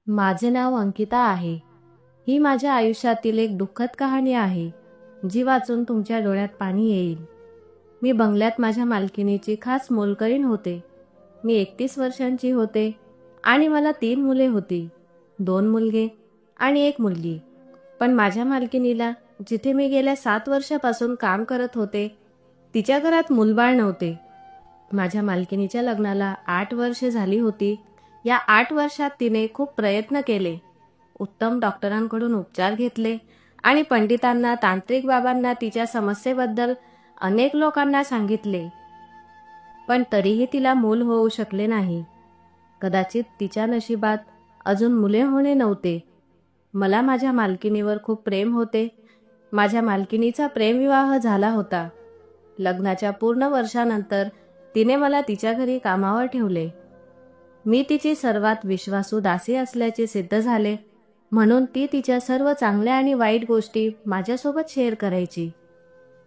माझे नाव अंकिता आहे. ही माझ्या आयुष्यातील एक दुःखद कहाणी आहे, जी वाचून तुमच्या डोळ्यात पाणी येईल. मी बंगल्यात माझ्या मालकिनीची खास मोलकरीण होते. मी 31 वर्षांची होते आणि मला 3 मुले होती, 2 मुलगे आणि 1 मुलगी. पण माझ्या मालकिनीला, जिथे मी गेल्या 7 वर्षापासून काम करत होते, तिच्या घरात मूलबाळ नव्हते. माझ्या मालकिनीच्या लग्नाला 8 वर्षे झाली होती. या 8 वर्षात तिने खूप प्रयत्न केले. उत्तम डॉक्टरांकडून उपचार घेतले आणि पंडितांना, तांत्रिक बाबांना तिच्या समस्येबद्दल अनेक लोकांना सांगितले. पण तरीही तिला मूल होऊ शकले नाही. कदाचित तिच्या नशिबात अजून मुले होणे नव्हते. मला माझ्या मालकिनीवर खूप प्रेम होते. माझ्या मालकिनीचा प्रेमविवाह झाला होता. लग्नाच्या पूर्ण वर्षानंतर तिने मला तिच्या घरी कामावर ठेवले. मी तिची सर्वात विश्वासू दासी असल्याचे सिद्ध झाले, म्हणून ती तिच्या सर्व चांगल्या आणि वाईट गोष्टी माझ्यासोबत शेअर करायची.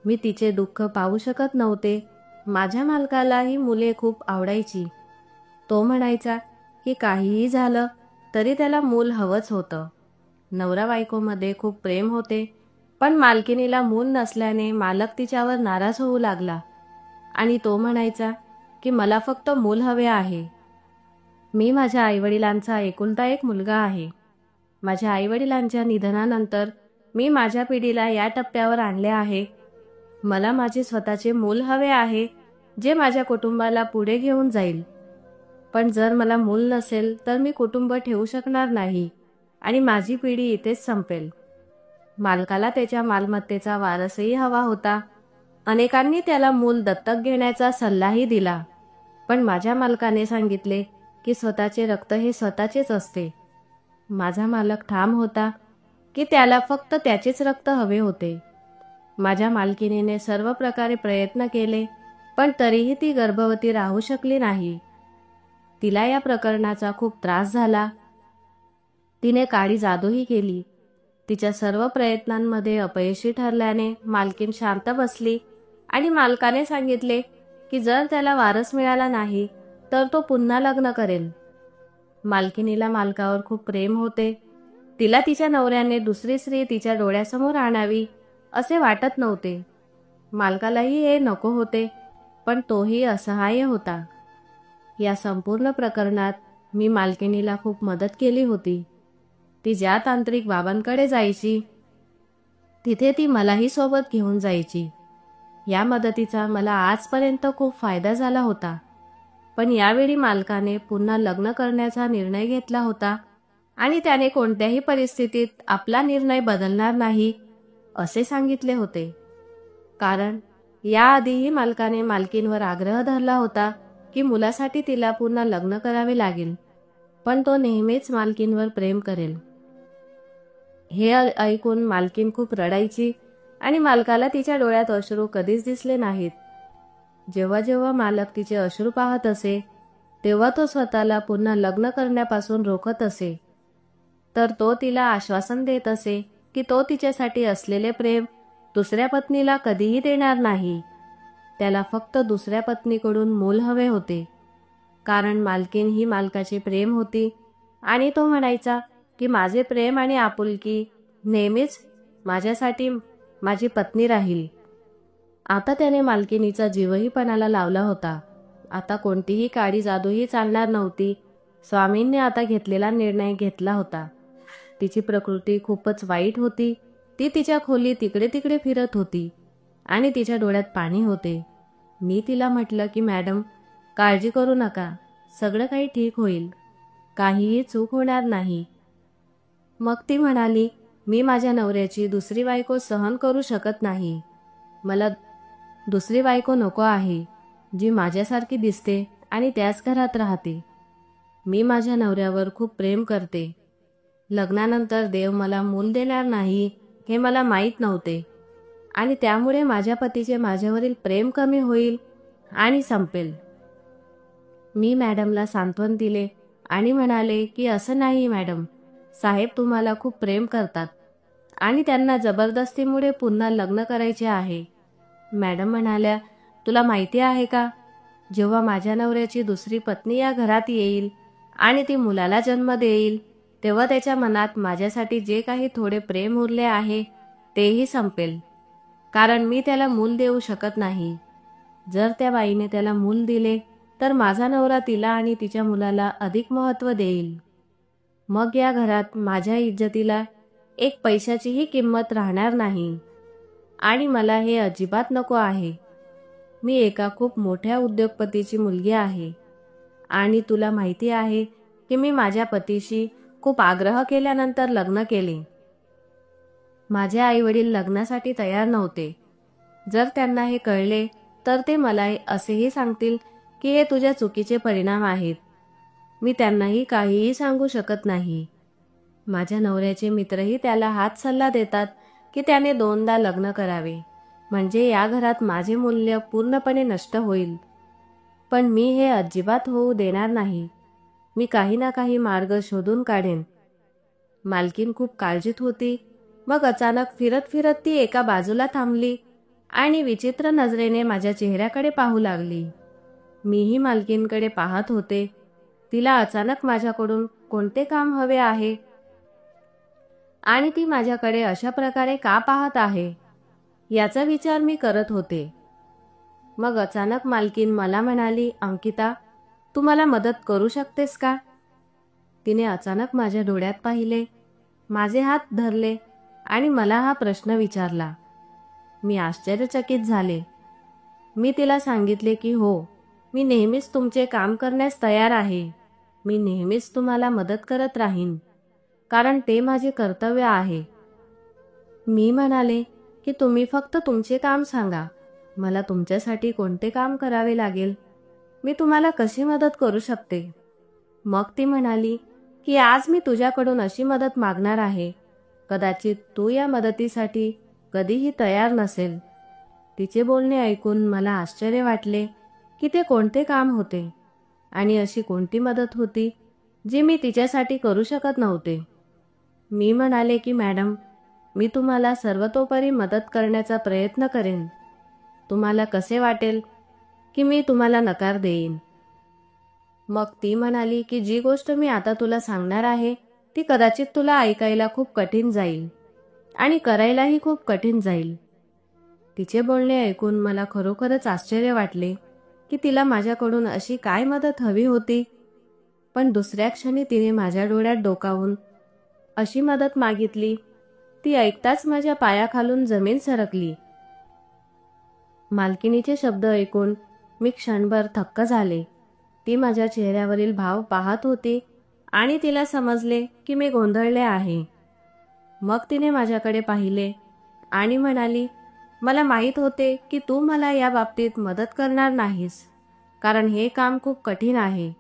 मी तिचे दुःख पाहू शकत नव्हते. माझ्या मालकाला ही मुले खूप आवडायची. तो म्हणायचा की काहीही झालं तरी त्याला मूल हवंच होतं. नवरा बायकोमध्ये खूप प्रेम होते, पण मालकिनीला मूल नसल्याने मालक तिच्यावर नाराज होऊ लागला आणि तो म्हणायचा की मला फक्त मूल हवे आहे. मी माझ्या आईवडिलांचा एकुलता एक मुलगा आहे. माझ्या आईवडिलांच्या निधनानंतर मी माझ्या पिढीला या टप्प्यावर आणले आहे. मला माझे स्वतःचे मूल हवे आहे, जे माझ्या कुटुंबाला पुढे घेऊन जाईल. पण जर मला मूल नसेल तर मी कुटुंब ठेवू शकणार नाही आणि माझी पिढी इथेच संपेल. मालकाला त्याच्या मालमत्तेचा वारसही हवा होता. अनेकांनी त्याला मूल दत्तक घेण्याचा सल्लाही दिला, पण माझ्या मालकाने सांगितले की स्वतःचे रक्त हे स्वतःचेच असते. माझा मालक ठाम होता की त्याला फक्त त्याचेच रक्त हवे होते. माझ्या मालकिनीने सर्व प्रकारे प्रयत्न केले, पण तरीही ती गर्भवती राहू शकली नाही. तिला या प्रकरणाचा खूप त्रास झाला. तिने काळी जादूही केली. तिच्या सर्व प्रयत्नांमध्ये अपयशी ठरल्याने मालकीन शांत बसली आणि मालकाने सांगितले की जर त्याला वारस मिळाला नाही तर तो पुन्हा लग्न करेल. मालकिनीला मालकावर खूप प्रेम होते. तिला तिच्या नवऱ्याने दुसरी स्त्री तिच्या डोळ्यासमोर आणावी असे वाटत नव्हते. मालकालाही हे नको होते, पण तोही असहाय्य होता. या संपूर्ण प्रकरणात मी मालकिनीला खूप मदत केली होती. ती ज्या तांत्रिक बाबांकडे जायची, तिथे ती मलाही सोबत घेऊन जायची. या मदतीचा मला आजपर्यंत खूप फायदा झाला होता. पण यावेळी मालकाने पुन्हा लग्न करण्याचा निर्णय घेतला होता आणि त्याने कोणत्याही परिस्थितीत आपला निर्णय बदलणार नाही असे सांगितले होते. कारण याआधीही मालकाने मालकीनवर आग्रह धरला होता की मुलासाठी तिला पुन्हा लग्न करावे लागेल, पण तो नेहमीच मालकीनवर प्रेम करेल. हे ऐकून मालकीन खूप रडायची आणि मालकाला तिच्या डोळ्यात अश्रू कधीच दिसले नाहीत. जेव्हा जेव्हा मालक तिचे अश्रू पाहत असे, तेव्हा तो स्वतःला पुन्हा लग्न करण्यापासून रोखत असे. तर तो तिला आश्वासन देत असे की तो तिच्यासाठी असलेले प्रेम दुसऱ्या पत्नीला कधीही देणार नाही. त्याला फक्त दुसऱ्या पत्नीकडून मूल हवे होते, कारण मालकीन ही मालकाचे प्रेम होती आणि तो म्हणायचा की माझे प्रेम आणि आपुलकी नेहमीच माझ्यासाठी माझी पत्नी राहील. आता त्याने मालकिनीचा जीवही पणाला लावला होता. आता कोणतीही काळी जादूही चालणार नव्हती. स्वामींनी आता घेतलेला निर्णय घेतला होता. तिची प्रकृती खूपच वाईट होती. ती तिच्या खोलीत तिकडे तिकडे फिरत होती आणि तिच्या डोळ्यात पाणी होते. मी तिला म्हटलं की मॅडम, काळजी करू नका, सगळं काही ठीक होईल, काहीही चूक होणार नाही. मग ती म्हणाली, मी माझ्या नवऱ्याची दुसरी बायको सहन करू शकत नाही. मला दुसरी बायको नको आहे, जी माझ्यासारखी दिसते आणि त्याच घरात राहते. मी माझ्या नवऱ्यावर खूप प्रेम करते. लग्नानंतर देव मला मूल देणार नाही हे मला माहीत नव्हते आणि त्यामुळे माझ्या पतीचे माझ्यावरील प्रेम कमी होईल आणि संपेल. मी मॅडमला सांत्वन दिले आणि म्हणाले की असं नाही मॅडम, साहेब तुम्हाला खूप प्रेम करतात आणि त्यांना जबरदस्तीमुळे पुन्हा लग्न करायचे आहे. मॅडम म्हणाल्या, तुला माहिती आहे का, जेव्हा माझ्या नवऱ्याची दुसरी पत्नी या घरात येईल आणि ती मुलाला जन्म देईल, तेव्हा त्याच्या मनात माझ्यासाठी जे काही थोडे प्रेम उरले आहे तेही संपेल, कारण मी त्याला मूल देऊ शकत नाही. जर त्या बाईने त्याला मूल दिले तर माझा नवरा तिला आणि तिच्या मुलाला अधिक महत्त्व देईल. मग या घरात माझ्या इज्जतीला एक पैशाचीही किंमत राहणार नाही आणि मला हे अजिबात नको आहे. मी एका खूप मोठ्या उद्योगपतीची मुलगी आहे आणि तुला माहिती आहे की मी माझ्या पतीशी खूप आग्रह केल्यानंतर लग्न केले. माझे आईवडील लग्नासाठी तयार नव्हते. जर त्यांना हे कळले तर ते मला असेही सांगतील की हे तुझ्या चुकीचे परिणाम आहेत. मी त्यांनाही काहीही सांगू शकत नाही. माझ्या नवऱ्याचे मित्रही त्याला हाच सल्ला देतात की त्याने 2दा लग्न करावे, म्हणजे या घरात माझे मूल्य पूर्णपणे नष्ट होईल. पण मी हे अजिबात होऊ देणार नाही. मी काही ना काही मार्ग शोधून काढेन. मालकीन खूप काळजीत होती. मग अचानक फिरत फिरत ती एका बाजूला थांबली आणि विचित्र नजरेने माझ्या चेहऱ्याकडे पाहू लागली. मीही मालकीनकडे पाहत होते. तिला अचानक माझ्याकडून कोणते काम हवे आहे आणि ती माझ्याकडे अशा प्रकारे का पाहत आहे याचा विचार मी करत होते. मग अचानक मालकीन मला म्हणाली, अंकिता, तू मला मदत करू शकतेस का? तिने अचानक माझ्या डोळ्यात पाहिले, माझे हात धरले आणि मला हा प्रश्न विचारला. मी आश्चर्यचकित झाले. मी तिला सांगितले की हो, मी नेहमीच तुमचे काम करण्यास तयार आहे. मी नेहमीच तुम्हाला मदत करत राहीन, कारण ते माझे कर्तव्य आहे. मी म्हणाले की तुम्ही फक्त तुमचे काम सांगा. मला तुमच्यासाठी कोणते काम करावे लागेल? मी तुम्हाला कशी मदत करू शकते? मग ती म्हणाली की आज मी तुझ्याकडून अशी मदत मागणार आहे. कदाचित तू या मदतीसाठी कधीही तयार नसेल. तिचे बोलणे ऐकून मला आश्चर्य वाटले की ते कोणते काम होते आणि अशी कोणती मदत होती जी मी तिच्यासाठी करू शकत नव्हते. मी म्हणाले की मॅडम, मी तुम्हाला सर्वतोपरी मदत करण्याचा प्रयत्न करेन. तुम्हाला कसे वाटेल की मी तुम्हाला नकार देईन? मग ती म्हणाली की जी गोष्ट मी आता तुला सांगणार आहे ती कदाचित तुला ऐकायला खूप कठीण जाईल आणि करायलाही खूप कठीण जाईल. तिचे बोलणे ऐकून मला खरोखरच आश्चर्य वाटले की तिला माझ्याकडून अशी काय मदत हवी होती. पण दुसऱ्या क्षणी तिने माझ्या डोळ्यात डोकावून अशी मदत मागितली. ती ऐकताच माझ्या पायाखालून जमीन सरकली. मालकिनीचे शब्द ऐकून मी क्षणभर थक्क झाले. ती माझ्या चेहऱ्यावरील भाव पाहत होती आणि तिला समजले की मी गोंधळले आहे. मग तिने माझ्याकडे पाहिले आणि म्हणाली, मला माहीत होते की तू मला या बाबतीत मदत करणार नाहीस, कारण हे काम खूप कठीण आहे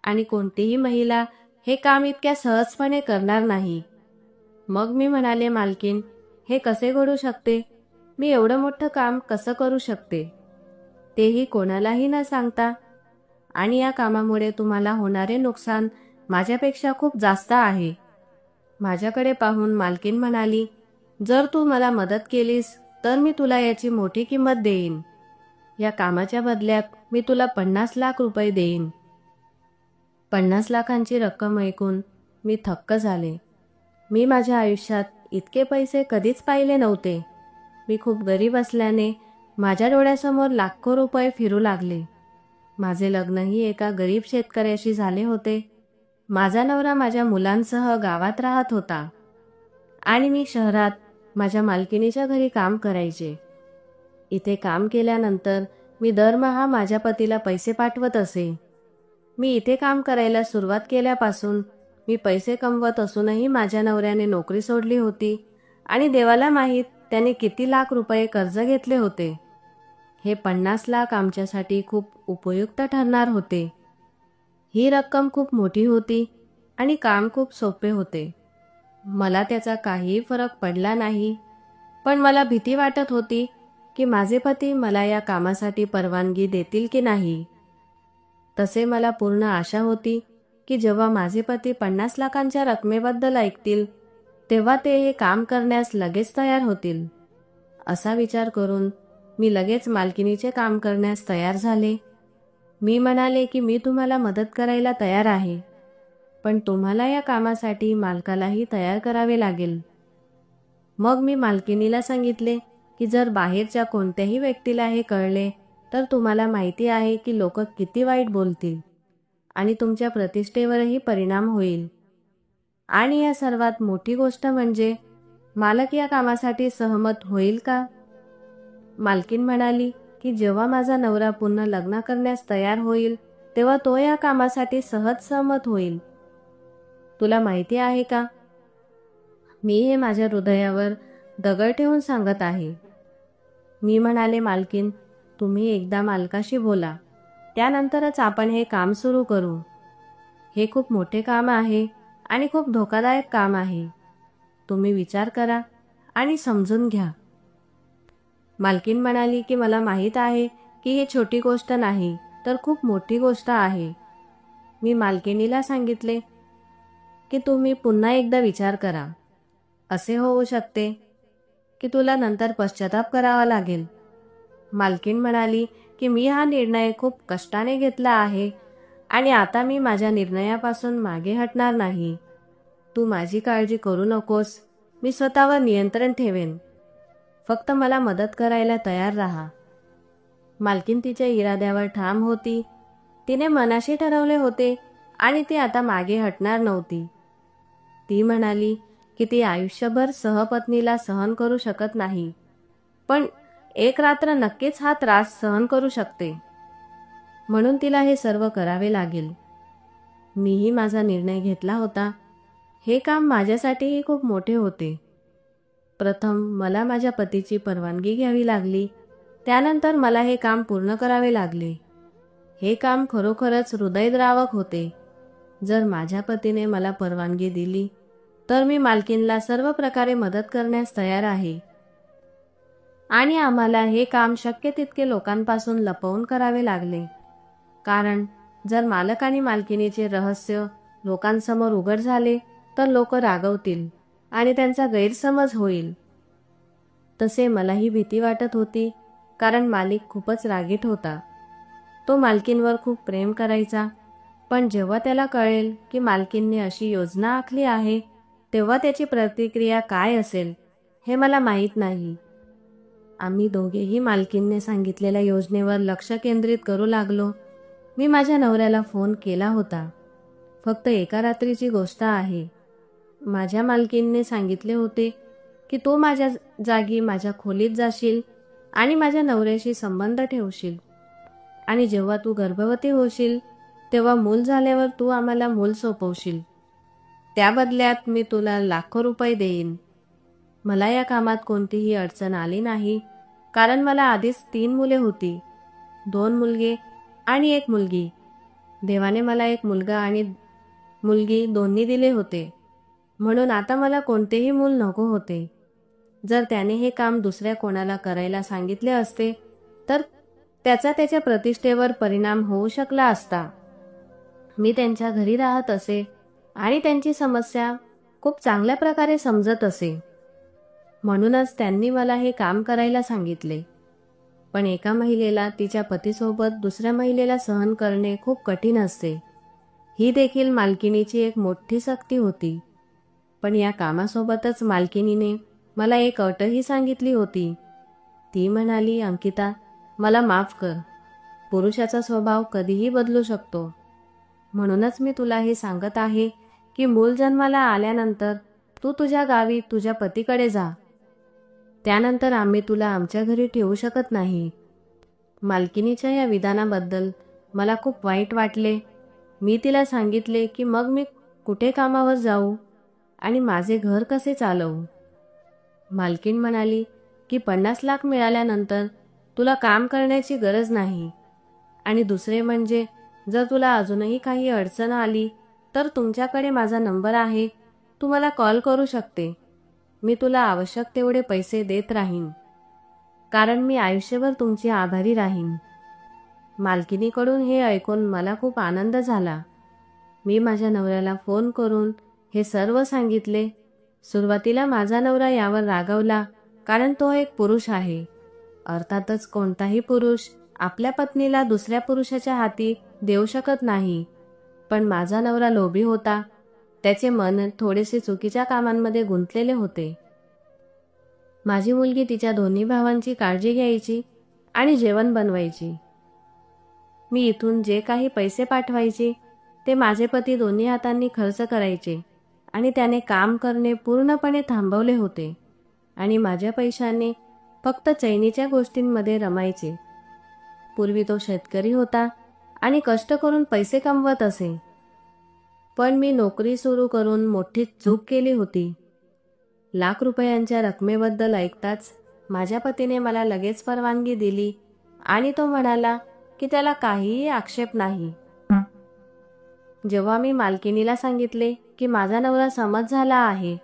आणि कोणतीही महिला हे काम इतक्या सहजपणे करणार नाही. मग मी म्हणाले, मालकीन, हे कसे घडू शकते? मी एवढं मोठं काम कसं करू शकते, तेही कोणालाही न सांगता? आणि या कामामुळे तुम्हाला होणारे नुकसान माझ्यापेक्षा खूप जास्त आहे. माझ्याकडे पाहून मालकीन म्हणाली, जर तू मला मदत केलीस तर मी तुला याची मोठी किंमत देईन. या कामाच्या बदल्यात मी तुला 50 लाख रुपये देईन. 50 लाखांची रक्कम ऐकून मी थक्क झाले. मी माझ्या आयुष्यात इतके पैसे कधीच पाहिले नव्हते. मी खूप गरीब असल्याने माझ्या डोळ्यासमोर लाखो रुपये फिरू लागले. माझे लग्नही एका गरीब शेतकऱ्याशी झाले होते. माझा नवरा माझ्या मुलांसह गावात राहत होता आणि मी शहरात माझ्या मालकिनीच्या घरी काम करायचे. इथे काम केल्यानंतर मी दरमहा माझ्या पतीला पैसे पाठवत असे. मी इथे काम करायला सुरुवात केल्यापासून मी पैसे कमवत असूनही माझ्या नवऱ्याने नोकरी सोडली होती आणि देवाला माहीत त्याने किती लाख रुपये कर्ज घेतले होते. हे 50 लाख आमच्यासाठी खूप उपयुक्त ठरणार होते. ही रक्कम खूप मोठी होती आणि काम खूप सोपे होते. मला त्याचा काहीही फरक पडला नाही, पण मला भीती वाटत होती की माझे पती मला या कामासाठी परवानगी देतील की नाही. तसे मला पूर्ण आशा होती की जेव्हा माझे पती 50 लाखांच्या रकमेबद्दल ऐकतील तेव्हा ते हे काम करण्यास लगेच तयार होतील. असा विचार करून मी लगेच मालकिनीचे काम करण्यास तयार झाले. मी म्हणाले की मी तुम्हाला मदत करायला तयार आहे. पण तुम्हाला या कामासाठी मालकालाही तयार करावे लागेल. मग मी मालकिनीला सांगितले की जर बाहेरच्या कोणत्याही व्यक्तीला हे कळले तर तुम्हाला माहिती आहे की लोक किती वाईट बोलतील आणि तुमच्या प्रतिष्ठेवरही परिणाम होईल. आणि या सर्वात मोठी गोष्ट म्हणजे मालक या कामासाठी सहमत होईल का? मालकीन म्हणाली की जेव्हा माझा नवरा पुन्हा लग्न करण्यास तयार होईल तेव्हा तो या कामासाठी सहज सहमत होईल. तुला माहिती आहे का, मी हे माझ्या हृदयावर दगड ठेवून सांगत आहे. मी म्हणाले, मालकीन, तुम्ही एकदा मालकाशी बोला, त्यानंतरच आपण हे काम सुरू करू. हे खूप मोठे काम आहे आणि खूप धोकादायक काम आहे. तुम्ही विचार करा आणि समजून घ्या. मालकीन म्हणाली की मला माहीत आहे की ही छोटी गोष्ट नाही तर खूप मोठी गोष्ट आहे. मी मालकिनीला सांगितले की तुम्ही पुन्हा एकदा विचार करा. असे होऊ शकते की तुला नंतर पश्चाताप करावा लागेल. मालकीन म्हणाली की मी हा निर्णय खूप कष्टाने घेतला आहे आणि आता मी माझ्या निर्णयापासून मागे हटणार नाही. तू माझी काळजी करू नकोस, मी स्वतःवर नियंत्रण ठेवेन. फक्त मला मदत करायला तयार राहा. मालकीन तिच्या इराद्यावर ठाम होती. तिने मनाशी ठरवले होते आणि ती आता मागे हटणार नव्हती. ती म्हणाली की ती आयुष्यभर सहपत्नीला सहन करू शकत नाही, पण एक रात्र नक्कीच हा त्रास सहन करू शकते. म्हणून तिला हे सर्व करावे लागेल. मीही माझा निर्णय घेतला होता. हे काम माझ्यासाठीही खूप मोठे होते. प्रथम मला माझ्या पतीची परवानगी घ्यावी लागली. त्यानंतर मला हे काम पूर्ण करावे लागले. हे काम खरोखरच हृदयद्रावक होते. जर माझ्या पतीने मला परवानगी दिली तर मी मालकीनला सर्व प्रकारे मदत करण्यास तयार आहे. आणि आम्हाला हे काम शक्य तितके लोकांपासून लपवून करावे लागले, कारण जर मालक आणि मालकिनीचे रहस्य लोकांसमोर उघड झाले तर लोक रागवतील आणि त्यांचा गैरसमज होईल. तसे मलाही भीती वाटत होती, कारण मालिक खूपच रागीट होता. तो मालकीनवर खूप प्रेम करायचा, पण जेव्हा त्याला कळेल की मालकीनने अशी योजना आखली आहे तेव्हा त्याची प्रतिक्रिया काय असेल हे मला माहीत नाही. आम्ही दोघेही मालकीनने सांगितलेल्या योजनेवर लक्ष केंद्रित करू लागलो. मी माझ्या नवऱ्याला फोन केला होता. फक्त एका रात्रीची गोष्ट आहे. माझ्या मालकीनने सांगितले होते की तू माझ्या जागी माझ्या खोलीत जाशील आणि माझ्या नवऱ्याशी संबंध ठेवशील, आणि जेव्हा तू गर्भवती होशील तेव्हा मूल झाल्यावर तू आम्हाला मूल सोपवशील. त्या बदल्यात मी तुला लाखो रुपये देईन. मला या कामात कोणतीही अडचण आली नाही, कारण मला आधीच 3 मुले होती, 2 मुलगे आणि 1 मुलगी. देवाने मला एक मुलगा आणि मुलगी दोन्ही दिले होते, म्हणून आता मला कोणतेही मूल नको होते. जर त्याने हे काम दुसऱ्या कोणाला करायला सांगितले असते तर त्याचा त्याच्या प्रतिष्ठेवर परिणाम होऊ शकला असता. मी त्यांच्या घरी राहत असे आणि त्यांची समस्या खूप चांगल्या प्रकारे समजत असे, म्हणूनच त्यांनी मला हे काम करायला सांगितले. पण एका महिलेला तिच्या पतीसोबत दुसऱ्या महिलेला सहन करणे खूप कठीण असते. ही देखील मालकिनीची एक मोठी सक्ती होती. पण या कामासोबतच मालकिनीने मला एक अटही सांगितली होती. ती म्हणाली, अंकिता, मला माफ कर. पुरुषाचा स्वभाव कधीही बदलू शकतो. म्हणूनच मी तुला हे सांगत आहे की मूल जन्माला आल्यानंतर तू तुझ्या गावी तुझ्या पतीकडे जा. त्यानंतर आम्ही तुला आमच्या घरी ठेवू शकत नाही. मालकिनीच्या या विधानाबद्दल मला खूप वाईट वाटले. मी तिला सांगितले की मग मी कुठे कामावर जाऊ आणि माझे घर कसे चालवू. मालकीन म्हणाली की 50 लाख मिळाल्यानंतर तुला काम करण्याची गरज नाही, आणि दुसरे म्हणजे जर तुला अजूनही काही अडचण आली तर तुमच्याकडे माझा नंबर आहे, तू मला कॉल करू शकते. मी तुला आवश्यक तेवढे पैसे देत राहीन, कारण मी आयुष्यभर तुमची आभारी राहीन. मालकिनीकडून हे ऐकून मला खूप आनंद झाला. मी माझ्या नवऱ्याला फोन करून हे सर्व सांगितले. सुरुवातीला माझा नवरा यावर रागावला, कारण तो एक पुरुष आहे. अर्थातच कोणताही पुरुष आपल्या पत्नीला दुसऱ्या पुरुषाच्या हाती देऊ शकत नाही. पण माझा नवरा लोभी होता. त्याचे मन थोडेसे चुकीच्या कामांमध्ये गुंतलेले होते. माझी मुलगी तिच्या दोन्ही भावांची काळजी घ्यायची आणि जेवण बनवायची. मी इथून जे काही पैसे पाठवायचे ते माझे पती दोन्ही हातांनी खर्च करायचे आणि त्याने काम करणे पूर्णपणे थांबवले होते आणि माझ्या पैशाने फक्त चैनीच्या गोष्टींमध्ये रमायचे. पूर्वी तो शेतकरी होता आणि कष्ट करून पैसे कमवत असे. पण मी नोकरी सुरू करून मोठी चूक केली होती. लाख रुपयांच्या रकमेबद्दल ऐकताच माझ्या पतीने मला लगेच परवानगी दिली आणि तो म्हणाला की त्याला काहीही आक्षेप नाही. जेव्हा मी मालकिनीला सांगितले की माझा नवरा संमत झाला आहे,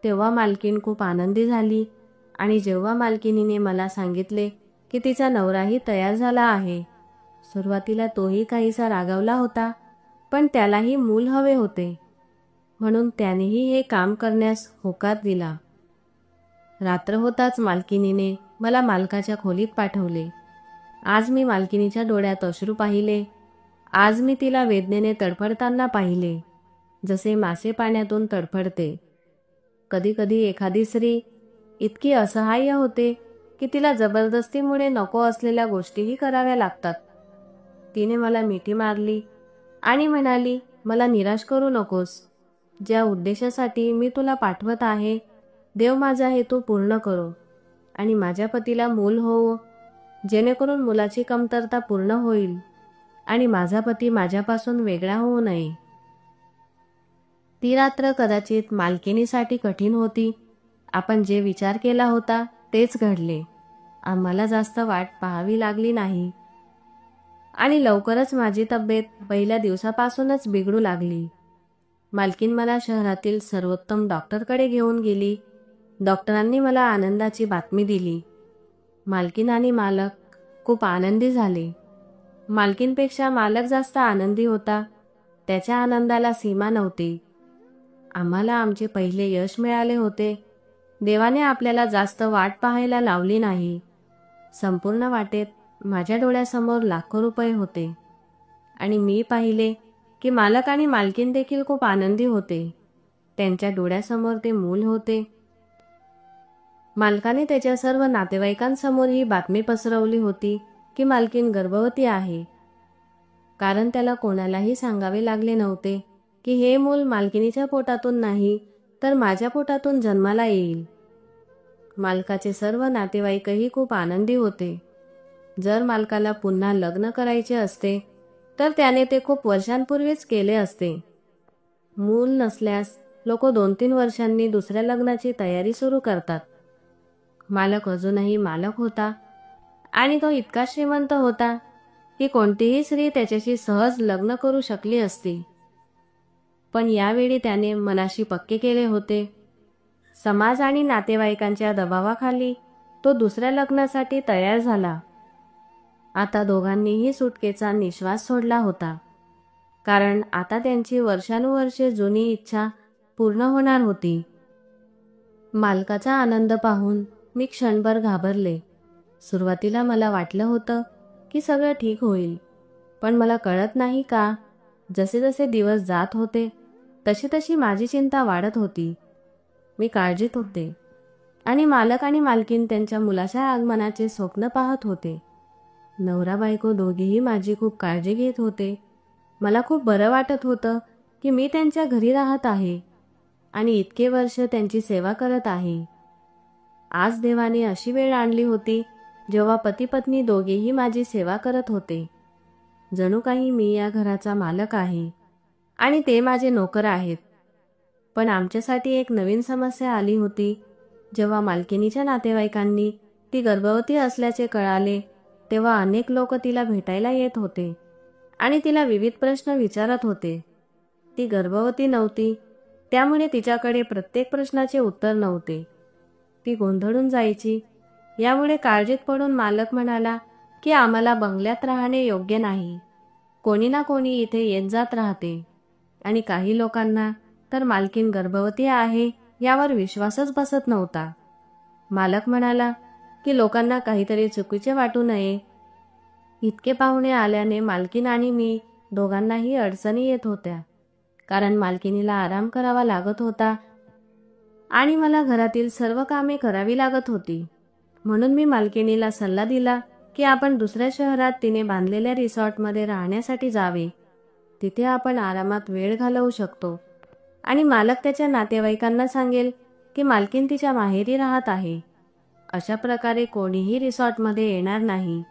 तेव्हा मालकीण खूप आनंदी झाली आणि जेव्हा मालकिनीने मला सांगितले की तिचा नवराही तयार झाला आहे, सुरुवातीला तोही काहीसा रागावला होता, पण त्यालाही मूल हवे होते म्हणून त्यानेही हे काम करण्यास होकार दिला. रात्र होताच मालकिनीने मला मालकाच्या खोलीत पाठवले. आज मी मालकिनीच्या डोळ्यात अश्रू पाहिले. आज मी तिला वेदनेने तडफडताना पाहिले, जसे मासे पाण्यातून तडफडते. कधी कधी एखादी स्त्री इतकी असहाय्य होते की तिला जबरदस्तीमुळे नको असलेल्या गोष्टीही कराव्या लागतात. तिने मला मिठी मारली आणि म्हणाली, मला निराश करू नकोस. ज्या उद्देशासाठी मी तुला पाठवत आहे, देव माझा हेतू पूर्ण करो आणि माझ्या पतीला मूल होवो, जेणेकरून मुलाची कमतरता पूर्ण होईल आणि माझा पती माझ्यापासून वेगळा होऊ नये. ती रात्र कदाचित मालकिनीसाठी कठीण होती. आपण जे विचार केला होता तेच घडले. आम्हाला जास्त वाट पाहावी लागली नाही आणि लवकरच माझी तब्येत पहिल्या दिवसापासूनच बिघडू लागली. मालकीन मला शहरातील सर्वोत्तम डॉक्टरकडे घेऊन गेली. डॉक्टरांनी मला आनंदाची बातमी दिली. मालकीन आणि मालक खूप आनंदी झाले. मालकीनपेक्षा मालक जास्त आनंदी होता. त्याच्या आनंदाला सीमा नव्हती. आम्हाला आमचे पहिले यश मिळाले होते. देवाने आपल्याला जास्त वाट पाहायला लावली नाही. संपूर्ण वाटेत माझ्या डोळ्यासमोर लाखो रुपये होते आणि मी पाहिले की मालक आणि मालकीन देखील खूप आनंदी होते. त्यांच्या डोळ्यासमोर ते मूल होते. मालकाने त्याच्या सर्व नातेवाईकांसमोर ही बातमी पसरवली होती की मालकीन गर्भवती आहे, कारण त्याला कोणालाही सांगावे लागले नव्हते की हे मूल मालकिनीच्या पोटातून नाही तर माझ्या पोटातून जन्माला येईल. मालकाचे सर्व नातेवाईकही खूप आनंदी होते. जर मालकाला पुन्हा लग्न करायचे असते तर त्याने ते खूप वर्षांपूर्वीच केले असते. मूल नसल्यास लोक 2-3 वर्षांनी दुसऱ्या लग्नाची तयारी सुरू करतात. मालक अजूनही मालक होता आणि तो इतका श्रीमंत होता की कोणतीही स्त्री त्याच्याशी सहज लग्न करू शकली असती. पण यावेळी त्याने मनाशी पक्के केले होते. समाज आणि नातेवाईकांच्या दबावाखाली तो दुसऱ्या लग्नासाठी तयार झाला. आता दोघांनीही सुटकेचा निश्वास सोडला होता, कारण आता त्यांची वर्षानुवर्षे जुनी इच्छा पूर्ण होणार होती. मालकाचा आनंद पाहून मी क्षणभर घाबरले. सुरुवातीला मला वाटलं होतं की सगळं ठीक होईल, पण मला कळत नाही का जसे जसे दिवस जात होते तशी तशी माझी चिंता वाढत होती. मी काळजीत होते आणि मालक आणि मालकीन त्यांच्या मुलाच्या आगमनाचे स्वप्न पाहत होते. नवरा बायको दोघेही माझी खूप काळजी घेत होते. मला खूप बरं वाटत होतं की मी त्यांच्या घरी राहत आहे आणि इतके वर्ष त्यांची सेवा करत आहे. आज देवाने अशी वेळ आणली होती जेव्हा पती पत्नी दोघेही माझी सेवा करत होते. जणू काही मी या घराचा मालक आहे आणि ते माझे नोकर आहेत. पण आमच्यासाठी एक नवीन समस्या आली होती. जेव्हा मालकिनीच्या नातेवाईकांनी ती गर्भवती असल्याचे कळाले तेव्हा अनेक लोक तिला भेटायला येत होते आणि तिला विविध प्रश्न विचारत होते. ती गर्भवती नव्हती, त्यामुळे तिच्याकडे प्रत्येक प्रश्नाचे उत्तर नव्हते. ती गोंधळून जायची. यामुळे काळजीत पडून मालक म्हणाला की आम्हाला बंगल्यात राहणे योग्य नाही. कोणी ना कोणी इथे येत जात राहते आणि काही लोकांना तर मालकीन गर्भवती आहे यावर विश्वासच बसत नव्हता. मालक म्हणाला की लोकांना काहीतरी चुकीचे वाटू नये. इतके पाहुणे आल्याने मालकीन आणि मी दोघांनाही अडचणी येत होत्या, कारण मालकिनीला आराम करावा लागत होता आणि मला घरातील सर्व कामे करावी लागत होती. म्हणून मी मालकिनीला सल्ला दिला की आपण दुसऱ्या शहरात तिने बांधलेल्या रिसॉर्टमध्ये राहण्यासाठी जावे. तिथे आपण आरामात वेळ घालवू शकतो आणि मालक त्याच्या नातेवाईकांना सांगेल की मालकीन तिच्या माहेरी राहत आहे. अशा प्रकारे कोणीही रिसॉर्टमध्ये येणार नाही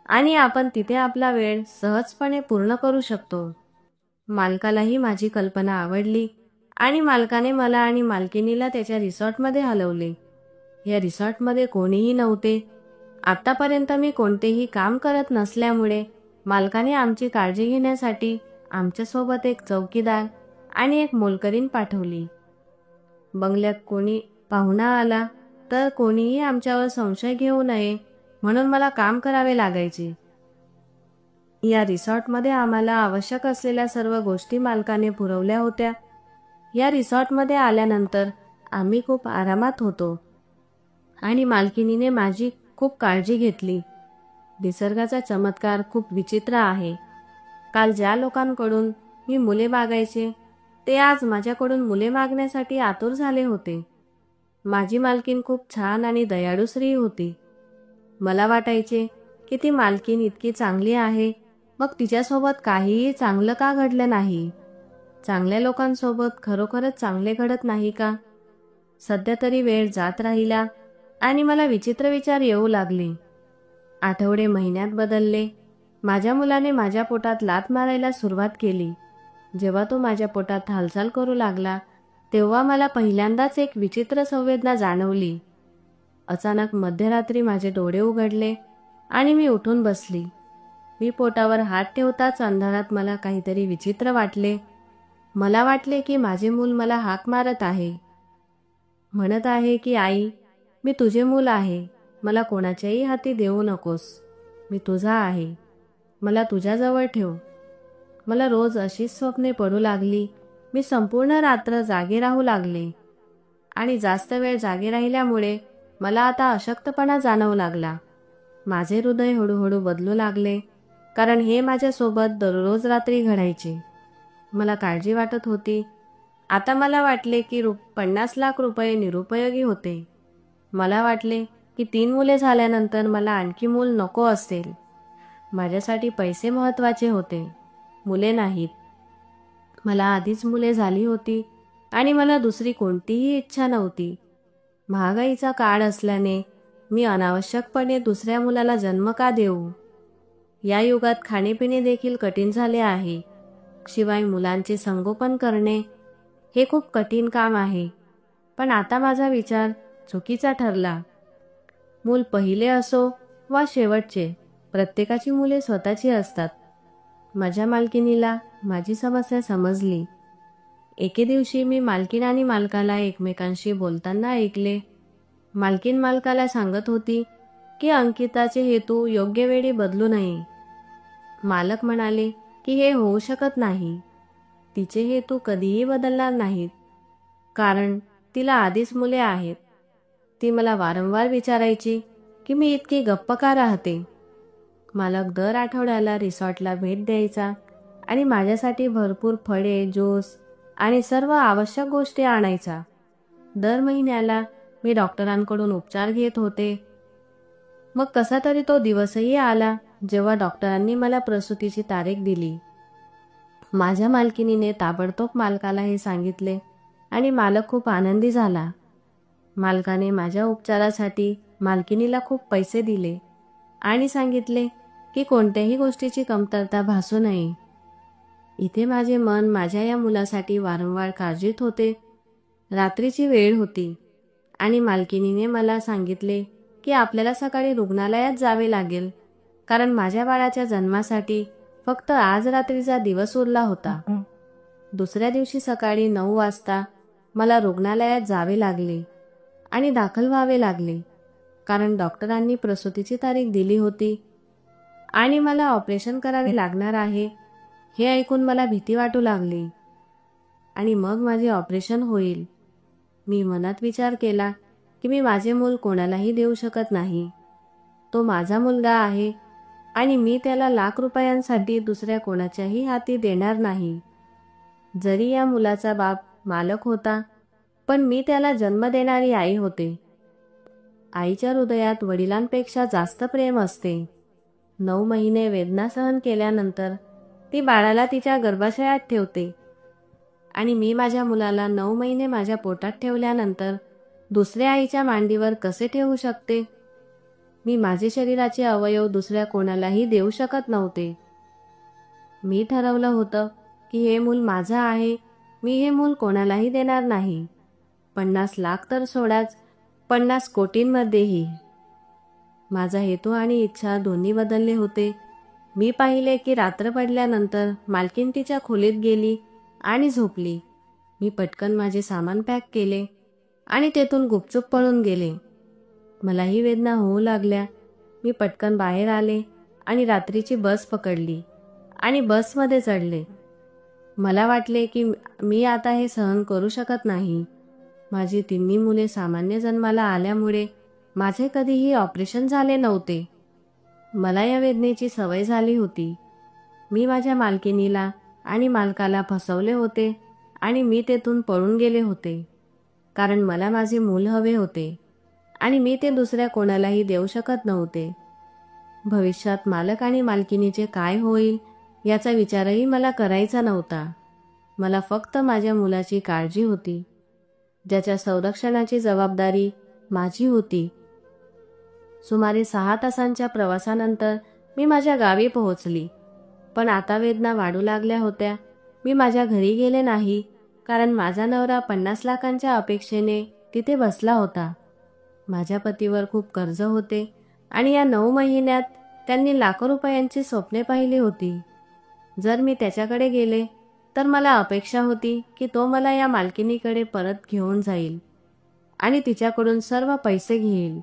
आणि आपण तिथे आपला वेळ सहजपणे पूर्ण करू शकतो. मालकालाही माझी कल्पना आवडली आणि मालकाने मला आणि मालकिनीला त्याच्या रिसॉर्टमध्ये हलवले. या रिसॉर्टमध्ये कोणीही नव्हते. आतापर्यंत मी कोणतेही काम करत नसल्यामुळे मालकाने आमची काळजी घेण्यासाठी आमच्यासोबत एक चौकीदार आणि एक मोलकरीण पाठवली. बंगल्यात कोणी पाहुणा आला तर कोणीही आमच्यावर संशय घेऊ नये म्हणून मला काम करावे लागायचे. या रिसॉर्टमध्ये आम्हाला आवश्यक असलेल्या सर्व गोष्टी मालकाने पुरवल्या होत्या. या रिसॉर्टमध्ये आल्यानंतर आम्ही खूप आरामात होतो आणि मालकिनीने माझी खूप काळजी घेतली. निसर्गाचा चमत्कार खूप विचित्र आहे. काल ज्या लोकांकडून मी मुले मागायचे ते आज माझ्याकडून मुले मागण्यासाठी आतुर झाले होते. माझी मालकीन खूप छान आणि दयाळू स्त्री होती. मला वाटायचे की ती मालकीन इतकी चांगली आहे, मग तिच्यासोबत काहीही चांगलं का घडलं नाही? चांगल्या लोकांसोबत खरोखरच चांगले घडत नाही का? सध्या तरी वेळ जात राहिला आणि मला विचित्र विचार येऊ लागले. आठवडे महिन्यात बदलले. माझ्या मुलाने माझ्या पोटात लाथ मारायला सुरुवात केली. जेव्हा तो माझ्या पोटात हालचाल करू लागला तेव्हा मला पहिल्यांदाच एक विचित्र संवेदना जाणवली. अचानक मध्यरात्री माझे डोळे उघडले आणि मी उठून बसली. मी पोटावर हात ठेवताच अंधारात मला काहीतरी विचित्र वाटले. मला वाटले की माझे मूल मला हाक मारत आहे, म्हणत आहे की आई, मी तुझे मूल आहे, मला कोणाच्याही हाती देऊ नकोस, मी तुझा आहे, मला तुझ्याजवळ ठेव. मला रोज अशीच स्वप्ने पडू लागली. मी संपूर्ण रात्र जागे राहू लागले आणि जास्त वेळ जागे राहिल्यामुळे मला आता अशक्तपणा जाणवू लागला. माझे हृदय हळूहळू बदलू लागले, कारण हे माझ्यासोबत दररोज रात्री घडायचे. मला काळजी वाटत होती. आता मला वाटले की 50 लाख रुपये निरुपयोगी होते. मला वाटले की 3 मुले झाल्यानंतर मला आणखी मूल नको असेल. माझ्यासाठी पैसे महत्त्वाचे होते, मुले नाहीत. मला आधीच मुले झाली होती आणि मला दुसरी कोणतीही इच्छा नव्हती. महागाईचा काळ असल्याने मी अनावश्यकपणे दुसऱ्या मुलाला जन्म का देऊ? या युगात खाणेपिणे देखील कठीण झाले आहे. शिवाय मुलांचे संगोपन करणे हे खूप कठीण काम आहे. पण आता माझा विचार चुकीचा ठरला. मूल पहिले असो वा शेवटचे, प्रत्येकाची मुले स्वतःची असतात. माझ्या मालकिनीला माझी समस्या समजली. एके दिवशी मी मालकीण आणि मालकाला एकमेकांशी बोलताना ऐकले. मालकीण मालकाला सांगत होती की अंकिताचे हेतू योग्य वेळी बदलू नये. मालक म्हणाले की हे होऊ शकत नाही. तिचे हेतू कधीही बदलणार नाहीत, कारण तिला आधीच मुले आहेत. ती मला वारंवार विचारायची की मी इतकी गप्प का राहते. मालक दर आठवड्याला रिसॉर्टला भेट द्यायचा आणि माझ्यासाठी भरपूर फळे, ज्यूस आणि सर्व आवश्यक गोष्टी आणायचा. दर महिन्याला मी डॉक्टरांकडून उपचार घेत होते. मग कसा तरी तो दिवसही आला जेव्हा डॉक्टरांनी मला प्रसूतीची तारीख दिली. माझ्या मालकिनीने ताबडतोब मालकाला हे सांगितले आणि मालक खूप आनंदी झाला. मालकाने माझ्या उपचारासाठी मालकिनीला खूप पैसे दिले आणि सांगितले की कोणत्याही गोष्टीची कमतरता भासू नये. इथे माझे मन माझ्या या मुलासाठी वारंवार काळजीत होते. रात्रीची वेळ होती आणि मालकिनीने मला सांगितले की आपल्याला सकाळी रुग्णालयात जावे लागेल, कारण माझ्या बाळाच्या जन्मासाठी फक्त आज रात्रीचा दिवस उरला होता. दुसऱ्या दिवशी सकाळी 9 वाजता मला रुग्णालयात जावे लागले आणि दाखल व्हावे लागले, कारण डॉक्टरांनी प्रसूतीची तारीख दिली होती आणि मला ऑपरेशन करावे लागणार आहे. हे ऐकून मला भीती वाटू लागली. आणि मग माझे ऑपरेशन होईल. मी मनात विचार केला की मी माझे मूल कोणालाही देऊ शकत नाही. तो माझा मुलगा आहे आणि मी त्याला लाख रुपयांसाठी दुसऱ्या कोणाच्याही हाती देणार नाही. जरी या मुलाचा बाप मालक होता, पण मी त्याला जन्म देणारी आई होते. आईच्या हृदयात वडिलांपेक्षा जास्त प्रेम असते. 9 महिने वेदना सहन केल्यानंतर ती बाळाला तिच्या गर्भाशयात ठेवते आणि मी माझ्या मुलाला 9 महिने माझ्या पोटात ठेवल्यानंतर दुसऱ्या आईच्या मांडीवर कसे ठेवू शकते? मी माझे शरीराचे अवयव दुसऱ्या कोणालाही देऊ शकत नव्हते. मी ठरवलं होतं की हे मूल माझं आहे, मी हे मूल कोणालाही देणार नाही. 50 लाख तर सोडाच, 50 कोटींमध्येही. माझा हेतू आणि इच्छा दोन्ही बदलले होते. मी पाहिले की रात्र पडल्यानंतर मालकीण तिच्या खोलीत गेली आणि झोपली. मी पटकन माझे सामान पॅक केले आणि तेथून गुपचूप पळून गेले. मलाही वेदना होऊ लागल्या. मी पटकन बाहेर आले आणि रात्रीची बस पकडली आणि बसमध्ये चढले. मला वाटले की मी आता हे सहन करू शकत नाही. माझी तिन्ही मुले सामान्य जन्माला आल्यामुळे माझे कधीही ऑपरेशन झाले नव्हते. मला या वेदनेची सवय झाली होती. मी माझ्या मालकिणीला आणि मालकाला फसवले होते आणि मी तेथून पळून गेले होते, कारण मला माझे मूल हवे होते आणि मी ते दुसऱ्या कोणालाही देऊ शकत नव्हते. भविष्यात मालक आणि मालकिणीचे काय होईल याचा विचारही मला करायचा नव्हता. मला फक्त माझ्या मुलाची काळजी होती, ज्याच्या संरक्षणाची जबाबदारी माझी होती. सुमारे 6 तासांच्या प्रवासानंतर मी माझ्या गावी पोहोचली. पण आता वेदना वाढू लागल्या होत्या. मी माझ्या घरी गेले नाही, कारण माझा नवरा 50 लाखांच्या अपेक्षेने तिथे बसला होता. माझ्या पतीवर खूप कर्ज होते आणि या 9 महिन्यात त्यांनी लाखो रुपयांची स्वप्ने पाहिली होती. जर मी त्याच्याकडे गेले तर मला अपेक्षा होती की तो मला या मालकिणीकडे परत घेऊन जाईल आणि तिच्याकडून सर्व पैसे घेईल.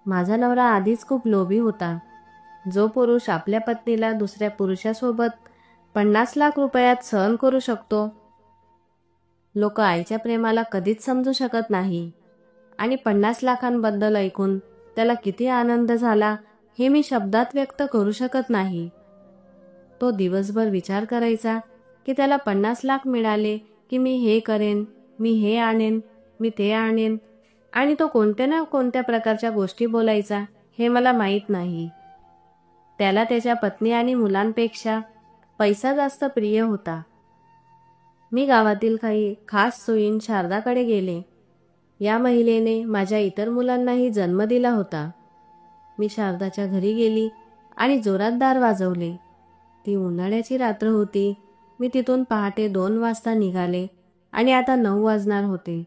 माझा नवरा आधीच खूप लोभी होता. जो पुरुष आपल्या पत्नीला दुसऱ्या पुरुषासोबत 50 लाख रुपयात सहन करू शकतो, लोक आईच्या प्रेमाला कधीच समजू शकत नाही. आणि 50 लाखांबद्दल ऐकून त्याला किती आनंद झाला हे मी शब्दात व्यक्त करू शकत नाही. तो दिवसभर विचार करायचा की त्याला 50 लाख मिळाले की मी हे करेन, मी हे आणेन, मी ते आणेन, आणि तो कोणत्या ना कोणत्या प्रकारच्या गोष्टी बोलायचा हे मला माहीत नाही. त्याला त्याच्या पत्नी आणि मुलांपेक्षा पैसा जास्त प्रिय होता. मी गावातील काही खास सूईण शारदाकडे गेले. या महिलेने माझ्या इतर मुलांनाही जन्म दिला होता. मी शारदाच्या घरी गेली आणि जोरात दार वाजवले. ती उन्हाळ्याची रात्र होती. मी तिथून पहाटे 2 वाजता निघाले आणि आता 9 वाजणार होते.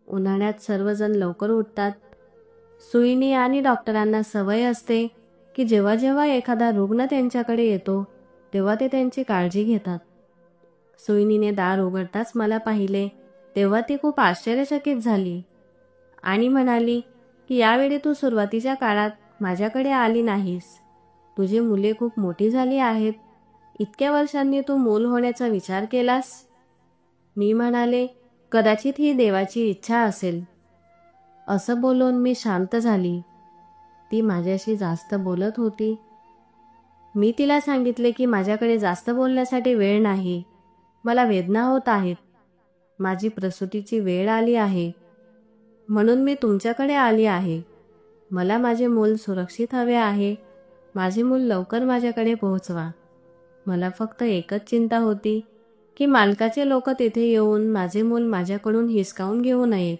उन्हाळ्यात सर्वजण लवकर उठतात. सुईणी आणि डॉक्टरांना सवय असते की जेव्हा जेव्हा एखादा रुग्ण त्यांच्याकडे येतो तेव्हा ते त्यांची काळजी घेतात. सुईणीने दार उघडताच मला पाहिले तेव्हा ती खूप आश्चर्यचकित झाली आणि म्हणाली की यावेळी तू सुरुवातीच्या काळात माझ्याकडे आली नाहीस. तुझी मुले खूप मोठी झाली आहेत. इतक्या वर्षांनी तू मूल होण्याचा विचार केलास? मी म्हणाले, कदाचित ही देवाची इच्छा असेल. असं बोलून मी शांत झाली. ती माझ्याशी जास्त बोलत होती. मी तिला सांगितले की माझ्याकडे जास्त बोलण्यासाठी वेळ नाही. मला वेदना होत आहेत. माझी प्रसूतीची वेळ आली आहे, म्हणून मी तुमच्याकडे आली आहे. मला माझे मूल सुरक्षित हवे आहे. माझे मूल लवकर माझ्याकडे पोहोचवा. मला फक्त एकच चिंता होती की मालकाचे लोक तेथे येऊन माझे मूल माझ्याकडून हिसकावून घेऊ नयेत.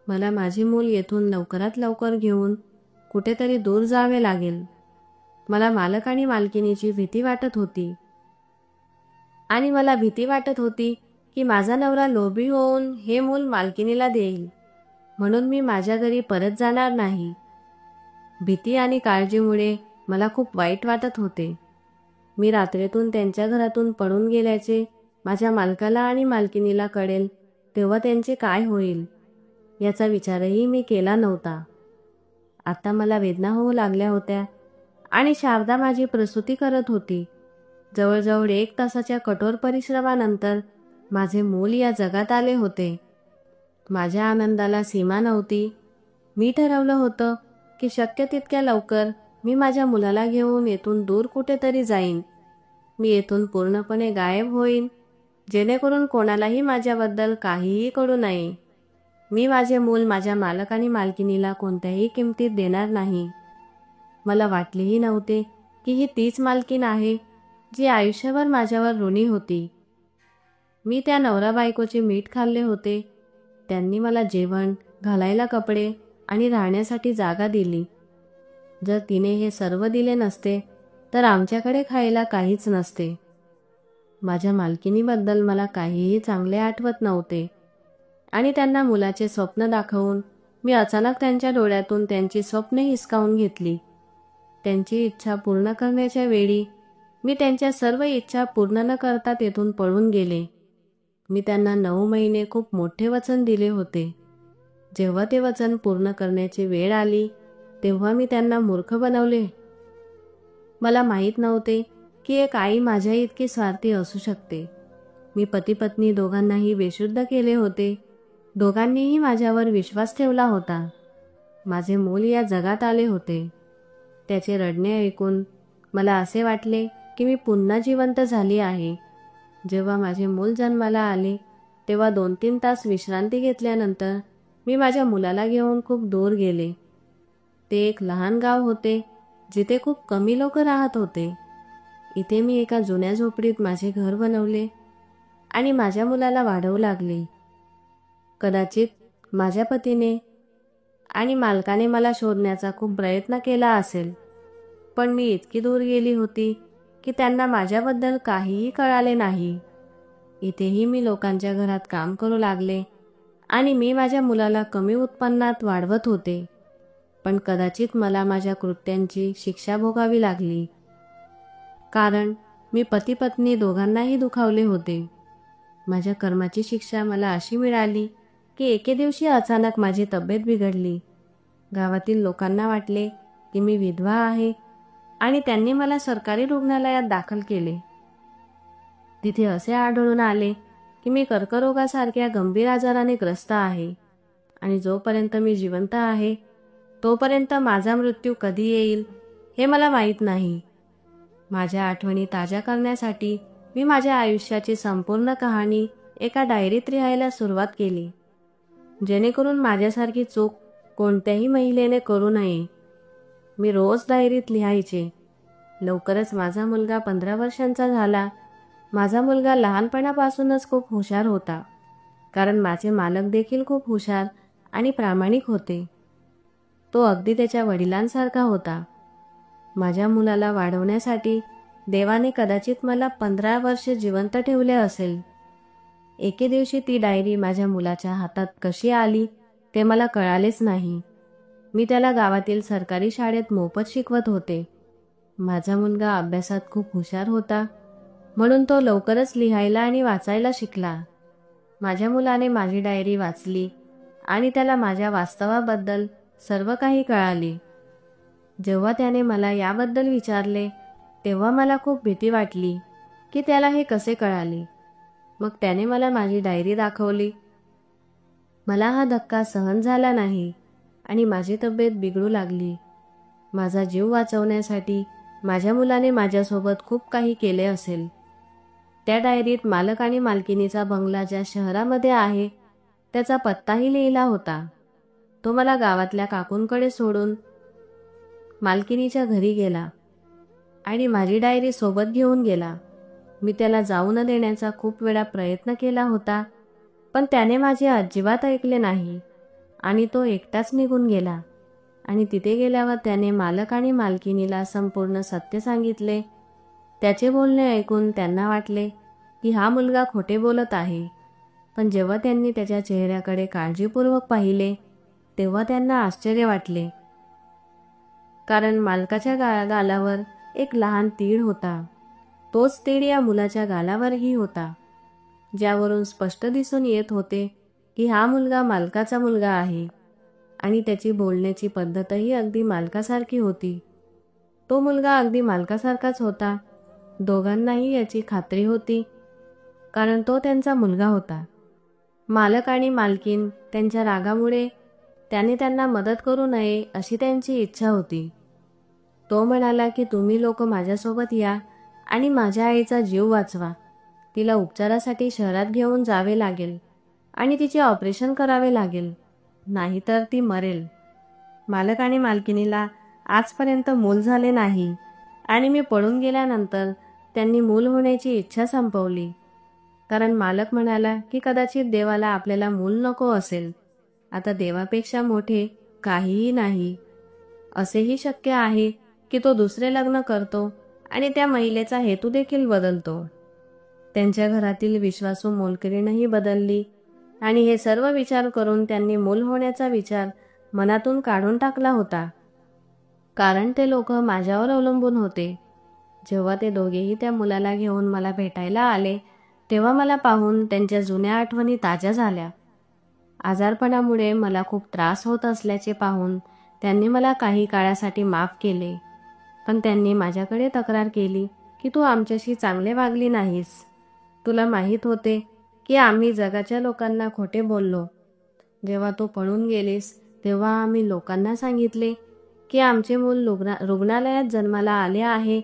मला माझे मूल येथून लवकरात लवकर घेऊन कुठेतरी दूर जावे लागेल. मला मालक आणि मालकिणीची भीती वाटत होती आणि मला भीती वाटत होती की माझा नवरा लोभी होऊन हे मूल मालकिणीला देईल, म्हणून मी माझ्या घरी परत जाणार नाही. भीती आणि काळजीमुळे मला खूप वाईट वाटत होते. मी रात्रीतून त्यांच्या घरातून पळून गेल्याचे माझ्या मालकाला आणि मालकिणीला कळेल तेव्हा त्यांचे काय होईल याचा विचारही मी केला नव्हता. आता मला वेदना होऊ लागल्या होत्या आणि शारदा माझी प्रसूती करत होती. जवळजवळ 1 तासाच्या कठोर परिश्रमानंतर माझे मूल या जगात आले होते. माझ्या आनंदाला सीमा नव्हती. मी ठरवलं होतं की शक्य तितक्या लवकर मी माझ्या मुलाला घेऊन येथून दूर कुठेतरी जाईन. मी येथून पूर्णपणे गायब होईन, जेणेकरून कोणालाही माझ्याबद्दल काहीही कळू नये. मी माझे मूल माझ्या मालक आणि मालकिनीला कोणत्याही किमतीत देणार नाही. मला वाटलेही नव्हते की ही तीच मालकीण आहे जी आयुष्यभर माझ्यावर ऋणी होती. मी त्या नवरा बायकोचे मीठ खाल्ले होते. त्यांनी मला जेवण, घालायला कपडे आणि राहण्यासाठी जागा दिली. जर तिने हे सर्व दिले नसते तर आमच्याकडे खायला काहीच नसते. माझ्या मालकिनीबद्दल मला काहीही चांगले आठवत नव्हते आणि त्यांना मुलाचे स्वप्न दाखवून मी अचानक त्यांच्या डोळ्यातून त्यांची स्वप्ने हिसकावून घेतली. त्यांची इच्छा पूर्ण करण्याच्या वेळी मी त्यांच्या सर्व इच्छा पूर्ण न करता तेथून पळून गेले. मी त्यांना 9 महिने खूप मोठे वचन दिले होते. जेव्हा ते वचन पूर्ण करण्याची वेळ आली तेव्हा मी त्यांना मूर्ख बनवले. मला माहीत नव्हते की एक आई माझ्या इतकी स्वार्थी असू शकते. मी पती पत्नी दोघांनाही बेशुद्ध केले होते. दोघांनीही माझ्यावर विश्वास ठेवला होता. माझे मूल या जगात आले होते. त्याचे रडणे ऐकून मला असे वाटले की मी पुन्हा जिवंत झाली आहे. जेव्हा माझे मूल जन्माला आले तेव्हा 2-3 तास विश्रांती घेतल्यानंतर मी माझ्या मुलाला घेऊन खूप दूर गेले. ते एक लहान गाव होते जिथे खूप कमी लोक राहत होते. इथे मी एका जुन्या झोपडीत माझे घर बनवले आणि माझ्या मुलाला वाढवू लागले. कदाचित माझ्या पतीने आणि मालकाने मला शोधण्याचा खूप प्रयत्न केला असेल, पण मी इतकी दूर गेली होती की त्यांना माझ्याबद्दल काहीही कळाले नाही. इथेही मी लोकांच्या घरात काम करू लागले आणि मी माझ्या मुलाला कमी उत्पन्नात वाढवत होते. पण कदाचित मला माझ्या कृत्यांची शिक्षा भोगावी लागली, कारण मी पती पत्नी दोघांनाही दुखावले होते. माझ्या कर्माची शिक्षा मला अशी मिळाली की एके दिवशी अचानक माझी तब्येत बिघडली. गावातील लोकांना वाटले की मी विधवा आहे आणि त्यांनी मला सरकारी रुग्णालयात दाखल केले. तिथे असे आढळून आले की मी कर्करोगासारख्या गंभीर आजाराने ग्रस्त आहे आणि जोपर्यंत मी जिवंत आहे तोपर्यंत माझा मृत्यू कधी येईल हे मला माहीत नाही. माझ्या आठवणी ताज्या करण्यासाठी मी माझ्या आयुष्याची संपूर्ण कहाणी एका डायरीत लिहायला सुरुवात केली, जेणेकरून माझ्यासारखी चूक कोणत्याही महिलेने करू नये. मी रोज डायरीत लिहायचे. लवकरच माझा मुलगा 15 वर्षांचा झाला. माझा मुलगा लहानपणापासूनच खूप हुशार होता, कारण माझे मालक देखील खूप हुशार आणि प्रामाणिक होते. तो अगदी त्याच्या वडिलांसारखा होता. माझ्या मुलाला वाढवण्यासाठी देवाने कदाचित मला 15 वर्षे जिवंत ठेवले असेल. एके दिवशी ती डायरी माझ्या मुलाच्या हातात कशी आली ते मला कळालेच नाही. मी त्याला गावातील सरकारी शाळेत मोफत शिकवत होते. माझा मुलगा अभ्यासात खूप हुशार होता, म्हणून तो लवकरच लिहायला आणि वाचायला शिकला. माझ्या मुलाने माझी डायरी वाचली आणि त्याला माझ्या वास्तवाबद्दल सर्व काही कळाले. जेव्हा त्याने मला याबद्दल विचारले तेव्हा मला खूप भीती वाटली की त्याला हे कसे कळाले. मग त्याने मला माझी डायरी दाखवली. मला हा धक्का सहन झाला नाही आणि माझी तब्येत बिघडू लागली. माझा जीव वाचवण्यासाठी माझ्या मुलाने माझ्यासोबत खूप काही केले असेल. त्या डायरीत मालक आणि मालकिनीचा बंगला ज्या शहरामध्ये आहे त्याचा पत्ताही लिहिला होता. तो मला गावातल्या काकूंकडे सोडून मालकिनीच्या घरी गेला आणि माझी डायरी सोबत घेऊन गेला. मी त्याला जाऊ न देण्याचा खूप वेळा प्रयत्न केला होता, पण त्याने माझे अजिबात ऐकले नाही आणि तो एकटाच निघून गेला. आणि तिथे गेल्यावर त्याने मालक आणि मालकिनीला संपूर्ण सत्य सांगितले. त्याचे बोलणे ऐकून त्यांना वाटले की हा मुलगा खोटे बोलत आहे, पण जेव्हा त्यांनी त्याच्या चेहऱ्याकडे काळजीपूर्वक पाहिले तेव्हा त्यांना आश्चर्य वाटले, कारण मालकाच्या गालावर एक लहान तीळ होता. तोच तीळ या मुलाच्या गालावरही होता, ज्यावरून स्पष्ट दिसून येत होते की हा मुलगा मालकाचा मुलगा आहे आणि त्याची बोलण्याची पद्धतही अगदी मालकासारखी होती. तो मुलगा अगदी मालकासारखाच होता. दोघांनाही याची खात्री होती, कारण तो त्यांचा मुलगा होता. मालक आणि मालकीण त्यांच्या रागामुळे त्याने त्यांना मदत करू नये अशी त्यांची इच्छा होती. तो म्हणाला की तुम्ही लोक माझ्यासोबत या आणि माझ्या आईचा जीव वाचवा. तिला उपचारासाठी शहरात घेऊन जावे लागेल आणि तिचे ऑपरेशन करावे लागेल, नाहीतर ती मरेल. मालक आणि मालकिणीला आजपर्यंत मूल झाले नाही आणि मी पळून गेल्यानंतर त्यांनी मूल होण्याची इच्छा संपवली. कारण मालक म्हणाला की कदाचित देवाला आपल्याला मूल नको असेल. आता देवापेक्षा मोठे काहीही नाही. असेही शक्य आहे की तो दुसरे लग्न करतो आणि त्या महिलेचा हेतू देखील बदलतो. त्यांच्या घरातील विश्वासू मोलकरीणही बदलली आणि हे सर्व विचार करून त्यांनी मूल होण्याचा विचार मनातून काढून टाकला होता. कारण ते लोक माझ्यावर अवलंबून होते. जेव्हा ते दोघेही त्या मुलाला घेऊन मला भेटायला आले तेव्हा मला पाहून त्यांच्या जुन्या आठवणी ताज्या झाल्या. आजारपणामुळे मला खूप त्रास होत असल्याचे पाहून त्यांनी मला काही काळासाठी माफ केले. पण त्यांनी माझ्याकडे तक्रार केली की तू आमच्याशी चांगले वागली नाहीस. तुला माहीत होते की आम्ही जगाच्या लोकांना खोटे बोललो. जेव्हा तू पळून गेलीस तेव्हा आम्ही लोकांना सांगितले की आमचे मूल रुग्णालयात जन्माला आले आहे,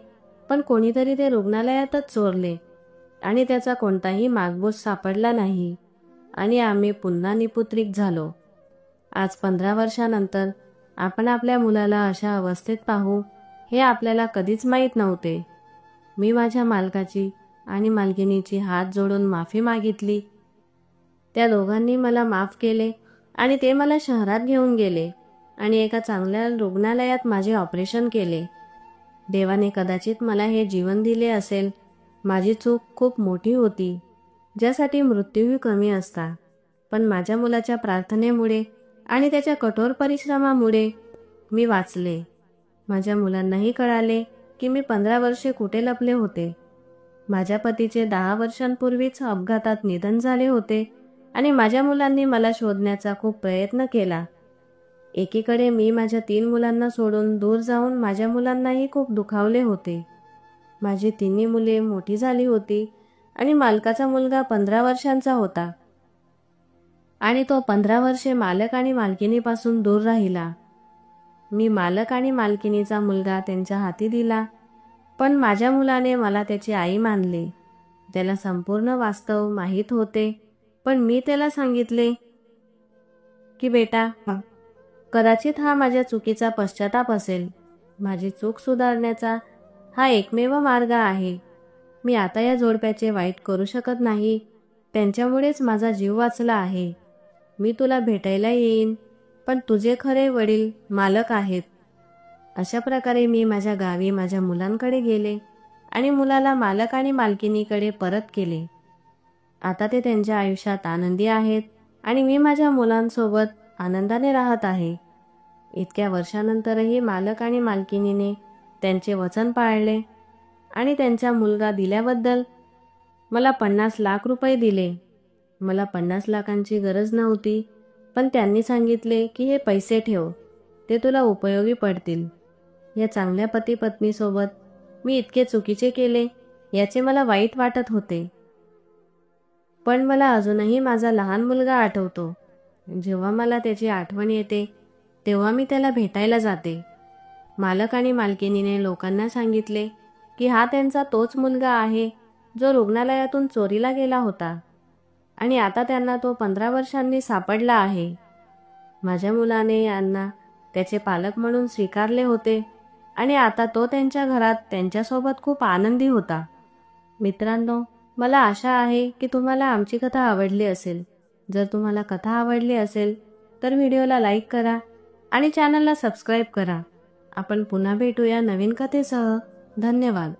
पण कोणीतरी ते रुग्णालयातच चोरले आणि त्याचा कोणताही मागबोज सापडला नाही आणि आम्ही पुन्हा निपुत्रिक झालो. आज 15 वर्षानंतर आपण आपल्या मुलाला अशा अवस्थेत पाहू हे आपल्याला कधीच माहीत नव्हते. मी माझ्या मालकाची आणि मालकिणीची हात जोडून माफी मागितली. त्या दोघांनी मला माफ केले आणि ते मला शहरात घेऊन गेले आणि एका चांगल्या रुग्णालयात माझे ऑपरेशन केले. देवाने कदाचित मला हे जीवन दिले असेल. माझी चूक खूप मोठी होती, ज्यासाठी मृत्यूही कमी असता. पण माझ्या मुलाच्या प्रार्थनेमुळे आणि त्याच्या कठोर परिश्रमामुळे मी वाचले. माझ्या मुलांनाही कळाले की मी 15 वर्षे कुठे लपले होते. माझ्या पतीचे 10 वर्षांपूर्वीच अपघातात निधन झाले होते आणि माझ्या मुलांनी मला शोधण्याचा खूप प्रयत्न केला. एकीकडे मी माझ्या 3 मुलांना सोडून दूर जाऊन माझ्या मुलांनाही खूप दुखावले होते. माझी 3 मुले मोठी झाली होती आणि मालकाचा मुलगा 15 वर्षांचा होता आणि तो 15 वर्षे मालक आणि मालकिणीपासून दूर राहिला. मी मालक आणि मालकिणीचा मुलगा त्यांच्या हाती दिला, पण माझ्या मुलाने मला त्याची आई मानले. त्याला संपूर्ण वास्तव माहीत होते, पण मी त्याला सांगितले की बेटा, कदाचित हा माझ्या चुकीचा पश्चाताप असेल. माझी चूक सुधारण्याचा हा एकमेव मार्ग आहे. मी आता या जोडप्याचे वाईट करू शकत नाही. त्यांच्यामुळेच माझा जीव वाचला आहे. मी तुला भेटायला येईन, पण तुझे खरे वडील मालक आहेत. अशा प्रकारे मी माझ्या गावी माझ्या मुलांकडे गेले आणि मुलाला मालक आणि मालकिणीकडे परत केले. आता ते त्यांच्या आयुष्यात आनंदी आहेत आणि मी माझ्या मुलांसोबत आनंदाने राहत आहे. इतक्या वर्षानंतरही मालक आणि मालकिणीने त्यांचे वचन पाळले आणि त्यांचा मुलगा दिल्याबद्दल मला 50 लाख रुपये दिले. मला 50 लाखांची गरज नव्हती, पण त्यांनी सांगितले की हे पैसे ठेव, ते तुला उपयोगी पडतील. या चांगल्या पती पत्नीसोबत मी इतके चुकीचे केले याचे मला वाईट वाटत होते. पण मला अजूनही माझा लहान मुलगा आठवतो. जेव्हा मला त्याची आठवण येते तेव्हा मी त्याला भेटायला जाते. मालक आणि मालकिणीने लोकांना सांगितले की हा त्यांचा तोच मुलगा आहे जो रुग्णालयातून चोरीला गेला होता आणि आता त्यांना तो 15 वर्षांनी सापडला आहे. माझ्या मुलाने यांना त्याचे पालक म्हणून स्वीकारले होते आणि आता तो त्यांच्या घरात त्यांच्यासोबत खूप आनंदी होता. मित्रांनो, मला आशा आहे की तुम्हाला आमची कथा आवडली असेल. जर तुम्हाला कथा आवडली असेल तर व्हिडिओला लाईक करा आणि चॅनलला सबस्क्राईब करा. आपण पुन्हा भेटूया नवीन कथेसह. धन्यवाद.